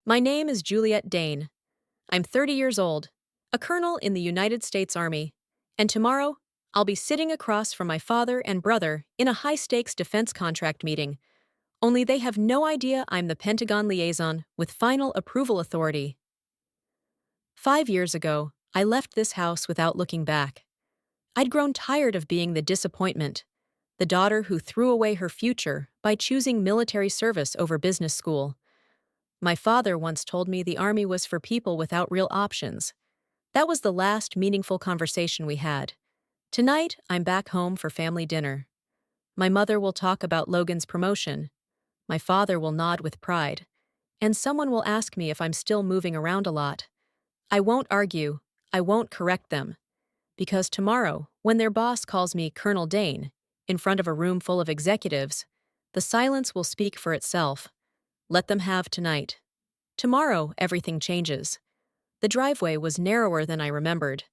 My name is Juliet Dane. I'm 30 years old, a colonel in the United States Army, and tomorrow I'll be sitting across from my father and brother in a high-stakes defense contract meeting, only they have no idea I'm the Pentagon liaison with final approval authority. 5 years ago, I left this house without looking back. I'd grown tired of being the disappointment, the daughter who threw away her future by choosing military service over business school. My father once told me the Army was for people without real options. That was the last meaningful conversation we had. Tonight, I'm back home for family dinner. My mother will talk about Logan's promotion. My father will nod with pride. And someone will ask me if I'm still moving around a lot. I won't argue. I won't correct them. Because tomorrow, when their boss calls me Colonel Dane, in front of a room full of executives, the silence will speak for itself. Let them have tonight. Tomorrow, everything changes. The driveway was narrower than I remembered.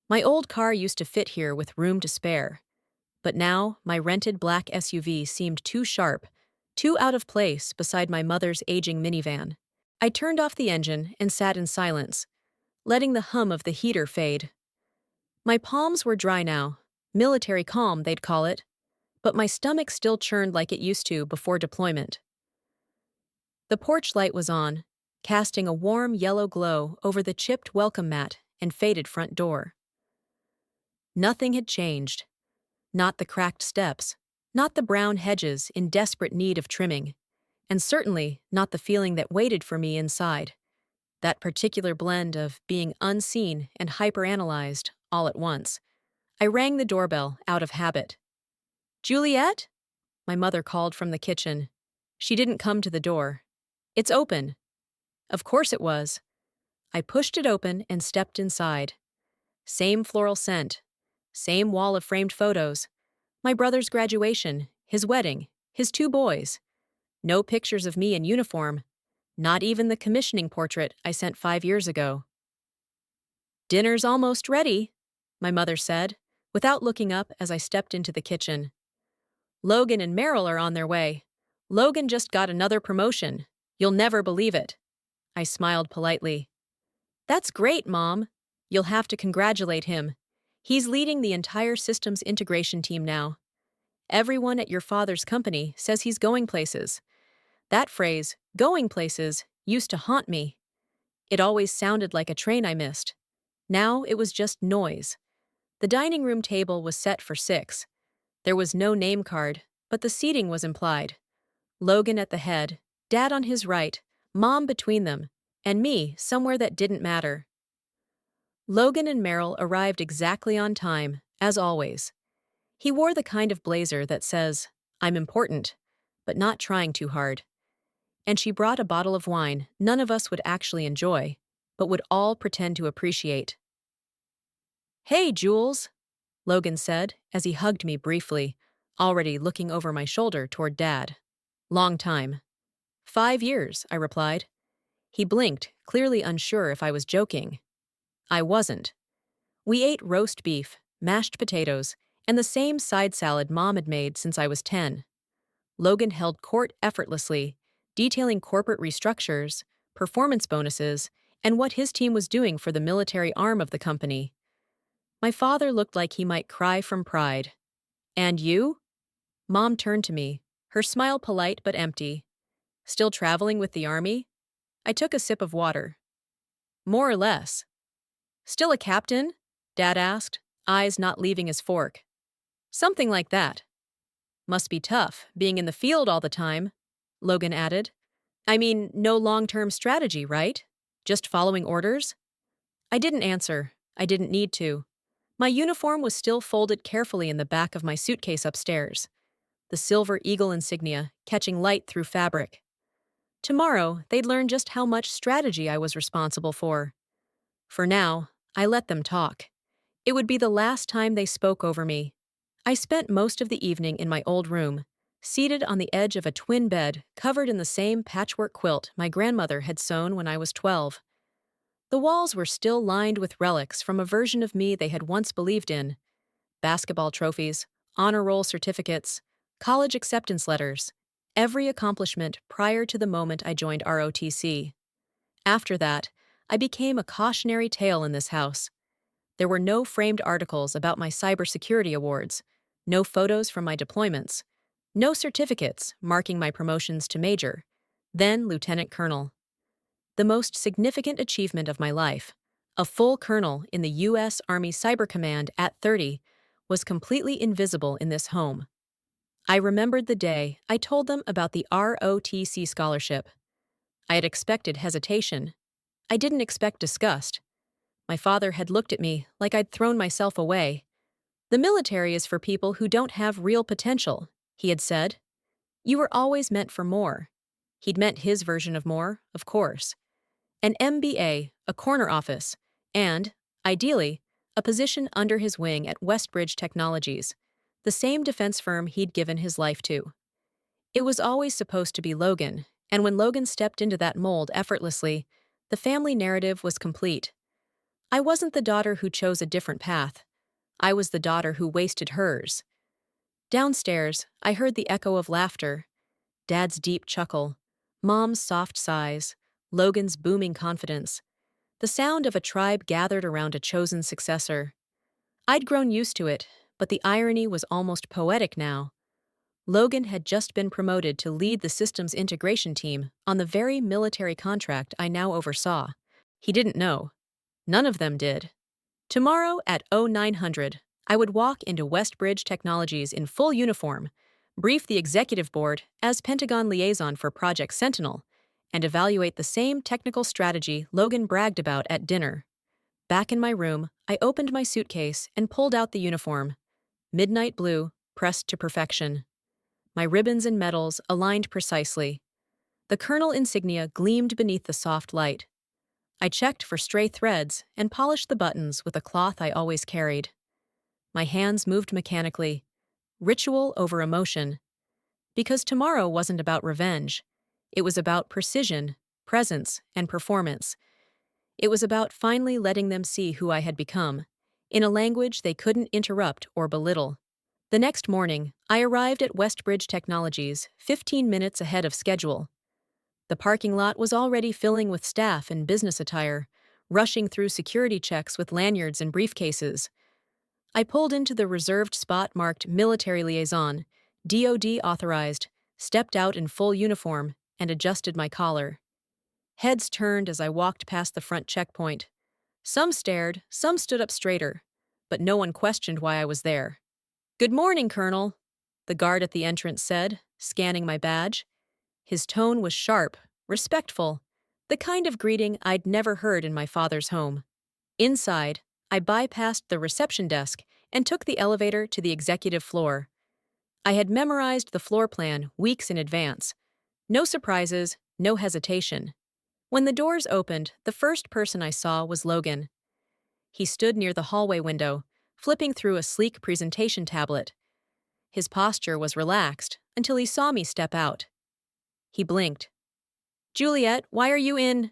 My old car used to fit here with room to spare. But now, my rented black SUV seemed too sharp, too out of place beside my mother's aging minivan. I turned off the engine and sat in silence, letting the hum of the heater fade. My palms were dry now, military calm they'd call it, but my stomach still churned like it used to before deployment. The porch light was on, casting a warm yellow glow over the chipped welcome mat and faded front door. Nothing had changed. Not the cracked steps, not the brown hedges in desperate need of trimming, and certainly not the feeling that waited for me inside. That particular blend of being unseen and hyperanalyzed all at once. I rang the doorbell out of habit. "Juliet?" My mother called from the kitchen. She didn't come to the door. "It's open." Of course it was. I pushed it open and stepped inside. Same floral scent. Same wall of framed photos. My brother's graduation, his wedding, his 2 boys. No pictures of me in uniform. Not even the commissioning portrait I sent 5 years ago. "Dinner's almost ready," my mother said, without looking up as I stepped into the kitchen. "Logan and Meryl are on their way. Logan just got another promotion. You'll never believe it." I smiled politely. "That's great, Mom. You'll have to congratulate him. He's leading the entire systems integration team now. Everyone at your father's company says he's going places." That phrase, "going places," used to haunt me. It always sounded like a train I missed. Now it was just noise. The dining room table was set for 6. There was no name card, but the seating was implied. Logan at the head, Dad on his right, Mom between them, and me somewhere that didn't matter. Logan and Meryl arrived exactly on time, as always. He wore the kind of blazer that says, "I'm important," but not trying too hard. And she brought a bottle of wine none of us would actually enjoy, but would all pretend to appreciate. "Hey, Jules," Logan said as he hugged me briefly, already looking over my shoulder toward Dad. "Long time." "5 years," I replied. He blinked, clearly unsure if I was joking. I wasn't. We ate roast beef, mashed potatoes, and the same side salad Mom had made since I was 10. Logan held court effortlessly, detailing corporate restructures, performance bonuses, and what his team was doing for the military arm of the company. My father looked like he might cry from pride. "And you?" Mom turned to me, her smile polite but empty. "Still traveling with the Army?" I took a sip of water. "More or less." "Still a captain?" Dad asked, eyes not leaving his fork. "Something like that." "Must be tough, being in the field all the time," Logan added. "I mean, no long-term strategy, right? Just following orders?" I didn't answer. I didn't need to. My uniform was still folded carefully in the back of my suitcase upstairs, the silver eagle insignia catching light through fabric. Tomorrow, they'd learn just how much strategy I was responsible for. For now, I let them talk. It would be the last time they spoke over me. I spent most of the evening in my old room, seated on the edge of a twin bed covered in the same patchwork quilt my grandmother had sewn when I was 12. The walls were still lined with relics from a version of me they had once believed in. Basketball trophies, honor roll certificates, college acceptance letters, every accomplishment prior to the moment I joined ROTC. After that, I became a cautionary tale in this house. There were no framed articles about my cybersecurity awards, no photos from my deployments, no certificates marking my promotions to major, then lieutenant colonel. The most significant achievement of my life, a full colonel in the U.S. Army Cyber Command at 30, was completely invisible in this home. I remembered the day I told them about the ROTC scholarship. I had expected hesitation. I didn't expect disgust. My father had looked at me like I'd thrown myself away. "The military is for people who don't have real potential," he had said. "You were always meant for more." He'd meant his version of more, of course. An MBA, a corner office, and, ideally, a position under his wing at Westbridge Technologies, the same defense firm he'd given his life to. It was always supposed to be Logan, and when Logan stepped into that mold effortlessly, the family narrative was complete. I wasn't the daughter who chose a different path. I was the daughter who wasted hers. Downstairs, I heard the echo of laughter, Dad's deep chuckle, Mom's soft sighs, Logan's booming confidence, the sound of a tribe gathered around a chosen successor. I'd grown used to it, but the irony was almost poetic now. Logan had just been promoted to lead the systems integration team on the very military contract I now oversaw. He didn't know. None of them did. Tomorrow at 0900, I would walk into Westbridge Technologies in full uniform, brief the executive board as Pentagon liaison for Project Sentinel, and evaluate the same technical strategy Logan bragged about at dinner. Back in my room, I opened my suitcase and pulled out the uniform. Midnight blue, pressed to perfection. My ribbons and medals aligned precisely. The colonel insignia gleamed beneath the soft light. I checked for stray threads and polished the buttons with a cloth I always carried. My hands moved mechanically, ritual over emotion. Because tomorrow wasn't about revenge. It was about precision, presence, and performance. It was about finally letting them see who I had become, in a language they couldn't interrupt or belittle. The next morning, I arrived at Westbridge Technologies 15 minutes ahead of schedule. The parking lot was already filling with staff in business attire, rushing through security checks with lanyards and briefcases. I pulled into the reserved spot marked Military Liaison, DoD authorized, stepped out in full uniform, and adjusted my collar. Heads turned as I walked past the front checkpoint. Some stared, some stood up straighter, but no one questioned why I was there. "Good morning, Colonel," the guard at the entrance said, scanning my badge. His tone was sharp, respectful, the kind of greeting I'd never heard in my father's home. Inside, I bypassed the reception desk and took the elevator to the executive floor. I had memorized the floor plan weeks in advance. No surprises, no hesitation. When the doors opened, the first person I saw was Logan. He stood near the hallway window, flipping through a sleek presentation tablet. His posture was relaxed until he saw me step out. He blinked. "Juliet, why are you in—"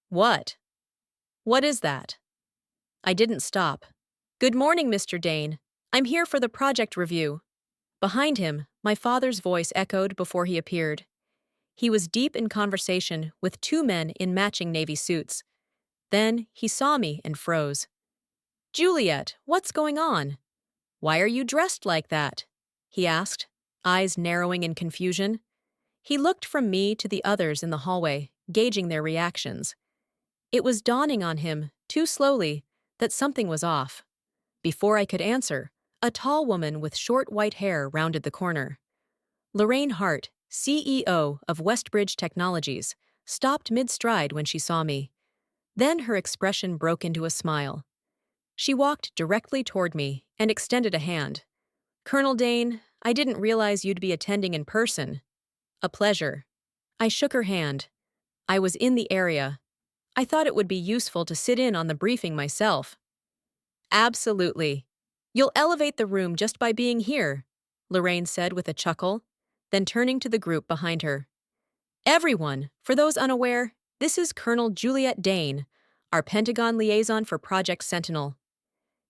"What? What is that?" I didn't stop. "Good morning, Mr. Dane. I'm here for the project review." Behind him, my father's voice echoed before he appeared. He was deep in conversation with two men in matching navy suits. Then he saw me and froze. "Juliet, what's going on? Why are you dressed like that?" he asked, eyes narrowing in confusion. He looked from me to the others in the hallway, gauging their reactions. It was dawning on him, too slowly, that something was off. Before I could answer, a tall woman with short white hair rounded the corner. Lorraine Hart, CEO of Westbridge Technologies, stopped mid-stride when she saw me. Then her expression broke into a smile. She walked directly toward me and extended a hand. "Colonel Dane, I didn't realize you'd be attending in person." "A pleasure." I shook her hand. I was in the area. I thought it would be useful to sit in on the briefing myself. "Absolutely. You'll elevate the room just by being here," Lorraine said with a chuckle, then turning to the group behind her. "Everyone, for those unaware, this is Colonel Juliet Dane, our Pentagon liaison for Project Sentinel.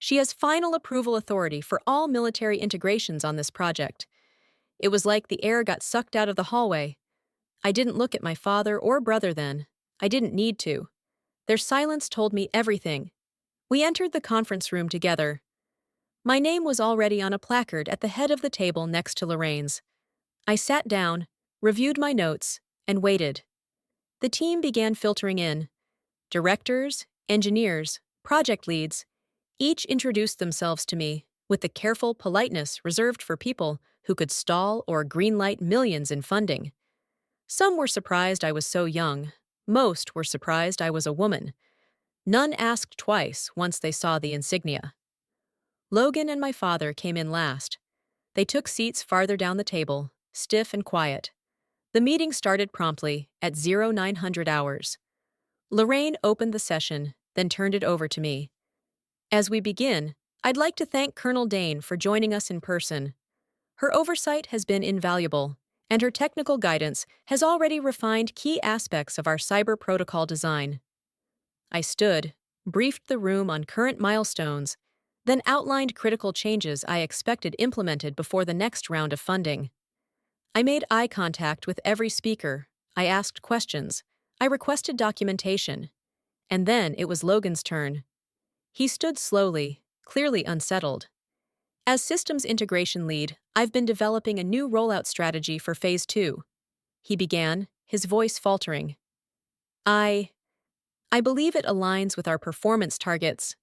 She has final approval authority for all military integrations on this project." It was like the air got sucked out of the hallway. I didn't look at my father or brother then. I didn't need to. Their silence told me everything. We entered the conference room together. My name was already on a placard at the head of the table next to Lorraine's. I sat down, reviewed my notes, and waited. The team began filtering in. Directors, engineers, project leads, each introduced themselves to me with the careful politeness reserved for people who could stall or greenlight millions in funding. Some were surprised I was so young. Most were surprised I was a woman. None asked twice once they saw the insignia. Logan and my father came in last. They took seats farther down the table, stiff and quiet. The meeting started promptly at 0900 hours. Lorraine opened the session, then turned it over to me. As we begin, I'd like to thank Colonel Dane for joining us in person. Her oversight has been invaluable, and her technical guidance has already refined key aspects of our cyber protocol design. I stood, briefed the room on current milestones, then outlined critical changes I expected implemented before the next round of funding. I made eye contact with every speaker. I asked questions. I requested documentation. And then it was Logan's turn. He stood slowly, clearly unsettled. As systems integration lead, I've been developing a new rollout strategy for Phase 2. He began, his voice faltering. I believe it aligns with our performance targets.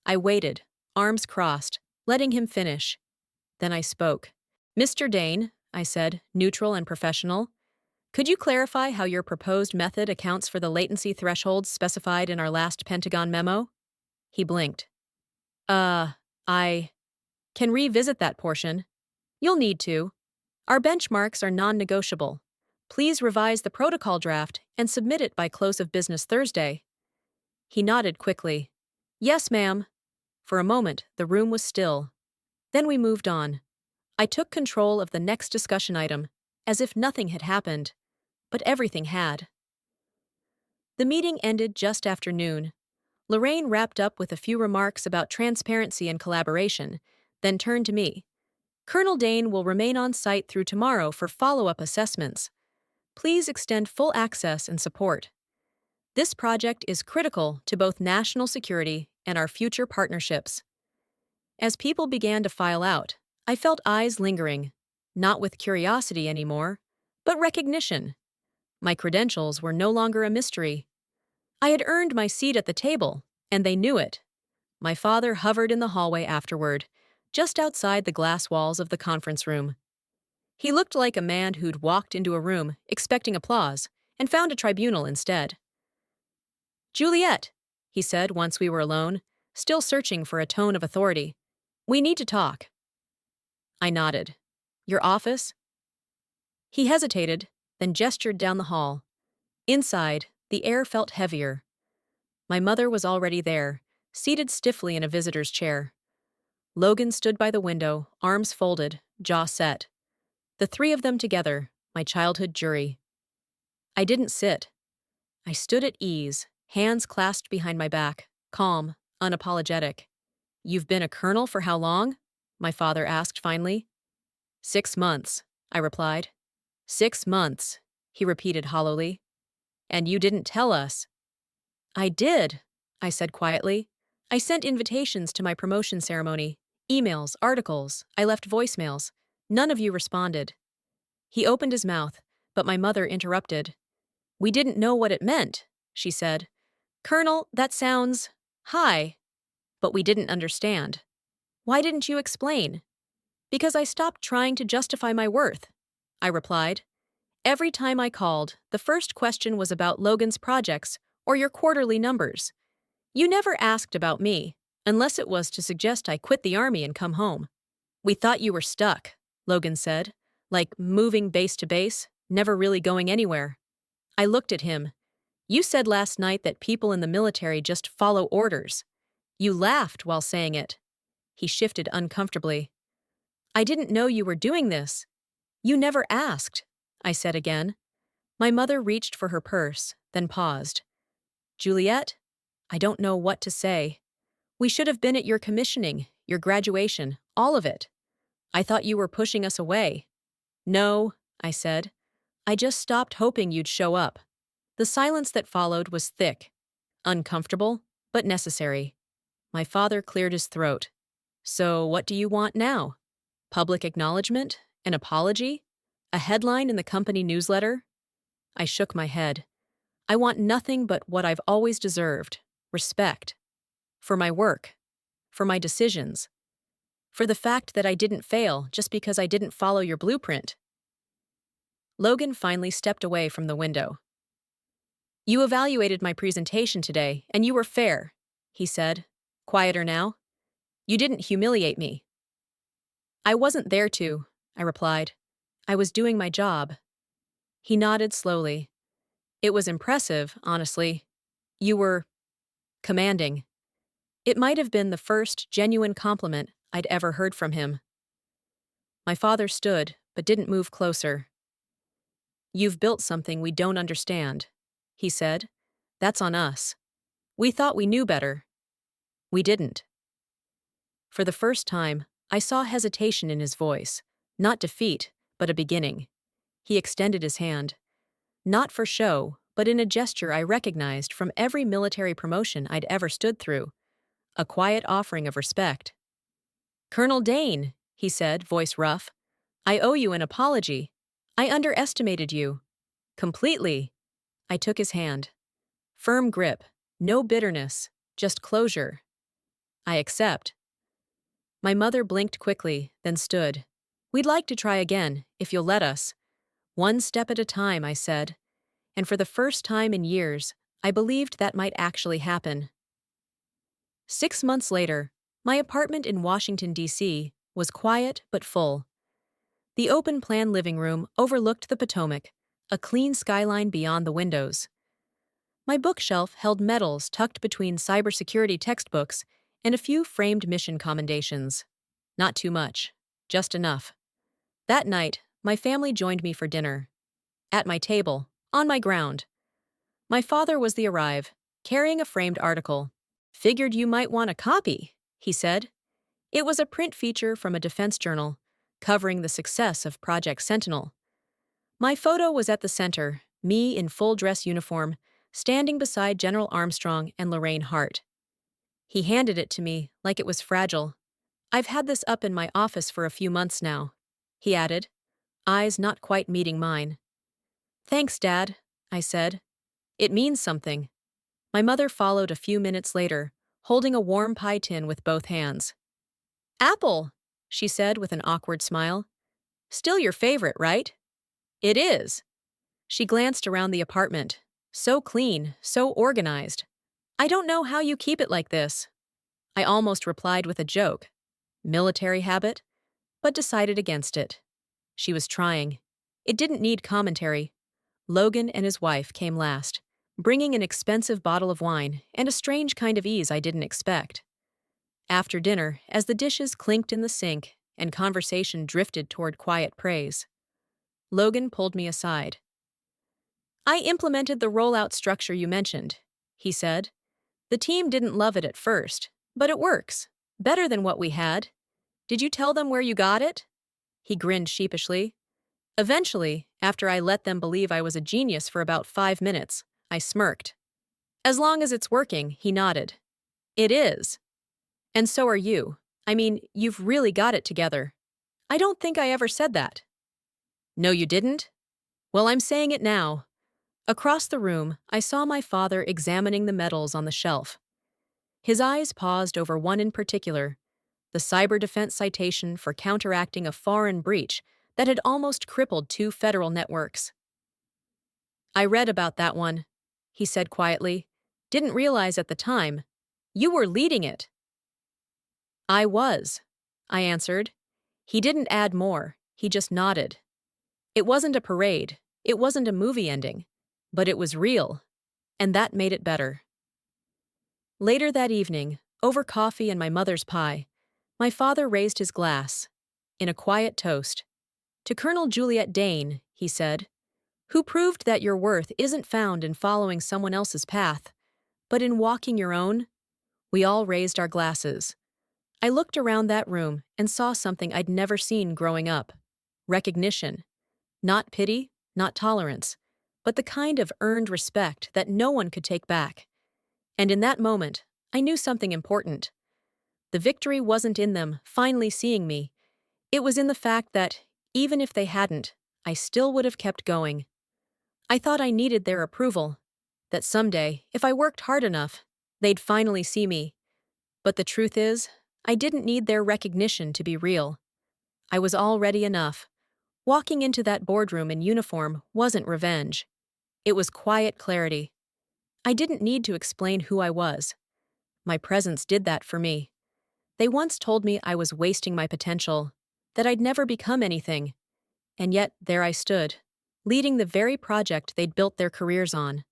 I waited, arms crossed, letting him finish. Then I spoke. Mr. Dane, I said, neutral and professional, could you clarify how your proposed method accounts for the latency thresholds specified in our last Pentagon memo? He blinked. I can revisit that portion. You'll need to. Our benchmarks are non-negotiable. Please revise the protocol draft and submit it by close of business Thursday. He nodded quickly. Yes, ma'am. For a moment, the room was still. Then we moved on. I took control of the next discussion item, as if nothing had happened. But everything had. The meeting ended just after noon. Lorraine wrapped up with a few remarks about transparency and collaboration, then turned to me. Colonel Dane will remain on site through tomorrow for follow-up assessments. Please extend full access and support. This project is critical to both national security and our future partnerships. As people began to file out, I felt eyes lingering, not with curiosity anymore, but recognition. My credentials were no longer a mystery. I had earned my seat at the table, and they knew it. My father hovered in the hallway afterward, just outside the glass walls of the conference room. He looked like a man who'd walked into a room expecting applause and found a tribunal instead. Juliet, he said once we were alone, still searching for a tone of authority. We need to talk. I nodded. Your office? He hesitated, then gestured down the hall. Inside, the air felt heavier. My mother was already there, seated stiffly in a visitor's chair. Logan stood by the window, arms folded, jaw set. The three of them together, my childhood jury. I didn't sit. I stood at ease, hands clasped behind my back, calm, unapologetic. You've been a colonel for how long? My father asked finally. 6 months, I replied. 6 months, he repeated hollowly. And you didn't tell us. I did, I said quietly. I sent invitations to my promotion ceremony, emails, articles, I left voicemails. None of you responded. He opened his mouth, but my mother interrupted. We didn't know what it meant, she said. Colonel, that sounds high. But we didn't understand. Why didn't you explain? Because I stopped trying to justify my worth, I replied. Every time I called, the first question was about Logan's projects or your quarterly numbers. You never asked about me, unless it was to suggest I quit the army and come home. We thought you were stuck, Logan said, like moving base to base, never really going anywhere. I looked at him. You said last night that people in the military just follow orders. You laughed while saying it. He shifted uncomfortably. I didn't know you were doing this. You never asked, I said again. My mother reached for her purse, then paused. Juliet, I don't know what to say. We should have been at your commissioning, your graduation, all of it. I thought you were pushing us away. No, I said. I just stopped hoping you'd show up. The silence that followed was thick, uncomfortable, but necessary. My father cleared his throat. So, what do you want now? Public acknowledgement? An apology? A headline in the company newsletter? I shook my head. I want nothing but what I've always deserved: respect. For my work. For my decisions. For the fact that I didn't fail just because I didn't follow your blueprint. Logan finally stepped away from the window. You evaluated my presentation today, and you were fair, he said. Quieter now? You didn't humiliate me. I wasn't there to, I replied. I was doing my job. He nodded slowly. It was impressive, honestly. You were commanding. It might have been the first genuine compliment I'd ever heard from him. My father stood, but didn't move closer. You've built something we don't understand, he said. That's on us. We thought we knew better. We didn't. For the first time, I saw hesitation in his voice, not defeat, but a beginning. He extended his hand. Not for show, but in a gesture I recognized from every military promotion I'd ever stood through. A quiet offering of respect. Colonel Dane, he said, voice rough. I owe you an apology. I underestimated you. Completely. I took his hand. Firm grip. No bitterness. Just closure. I accept. My mother blinked quickly, then stood. We'd like to try again, if you'll let us. One step at a time, I said. And for the first time in years, I believed that might actually happen. 6 months later, my apartment in Washington, D.C. was quiet but full. The open-plan living room overlooked the Potomac, a clean skyline beyond the windows. My bookshelf held medals tucked between cybersecurity textbooks and a few framed mission commendations. Not too much, just enough. That night, my family joined me for dinner. At my table, on my ground. My father was the arrive, carrying a framed article. Figured you might want a copy, he said. It was a print feature from a defense journal, covering the success of Project Sentinel. My photo was at the center, me in full dress uniform, standing beside General Armstrong and Lorraine Hart. He handed it to me like it was fragile. I've had this up in my office for a few months now, he added, eyes not quite meeting mine. Thanks, Dad, I said. It means something. My mother followed a few minutes later, holding a warm pie tin with both hands. Apple, she said with an awkward smile. Still your favorite, right? It is. She glanced around the apartment. So clean, so organized. I don't know how you keep it like this. I almost replied with a joke. Military habit? But decided against it. She was trying. It didn't need commentary. Logan and his wife came last, bringing an expensive bottle of wine and a strange kind of ease I didn't expect. After dinner, as the dishes clinked in the sink and conversation drifted toward quiet praise, Logan pulled me aside. I implemented the rollout structure you mentioned, he said. The team didn't love it at first, but it works. Better than what we had. Did you tell them where you got it? He grinned sheepishly. Eventually, after I let them believe I was a genius for about 5 minutes, I smirked. As long as it's working, he nodded. It is. And so are you. I mean, you've really got it together. I don't think I ever said that. No, you didn't? Well, I'm saying it now. Across the room, I saw my father examining the medals on the shelf. His eyes paused over one in particular, the cyber defense citation for counteracting a foreign breach that had almost crippled 2 federal networks. I read about that one, he said quietly. Didn't realize at the time. You were leading it. I was, I answered. He didn't add more, he just nodded. It wasn't a parade, it wasn't a movie ending, but it was real, and that made it better. Later that evening, over coffee and my mother's pie, my father raised his glass. In a quiet toast. To Colonel Juliet Dane, he said, who proved that your worth isn't found in following someone else's path, but in walking your own. We all raised our glasses. I looked around that room and saw something I'd never seen growing up. Recognition. Not pity, not tolerance, but the kind of earned respect that no one could take back. And in that moment, I knew something important. The victory wasn't in them finally seeing me. It was in the fact that, even if they hadn't, I still would have kept going. I thought I needed their approval, that someday, if I worked hard enough, they'd finally see me. But the truth is, I didn't need their recognition to be real. I was already enough. Walking into that boardroom in uniform wasn't revenge. It was quiet clarity. I didn't need to explain who I was. My presence did that for me. They once told me I was wasting my potential, that I'd never become anything. And yet, there I stood, leading the very project they'd built their careers on.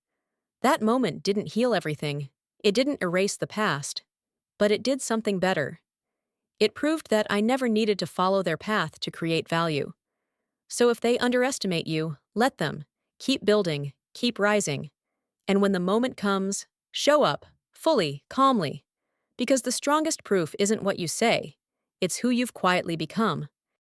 That moment didn't heal everything. It didn't erase the past. But it did something better. It proved that I never needed to follow their path to create value. So if they underestimate you, let them. Keep building, keep rising. And when the moment comes, show up, fully, calmly. Because the strongest proof isn't what you say, it's who you've quietly become.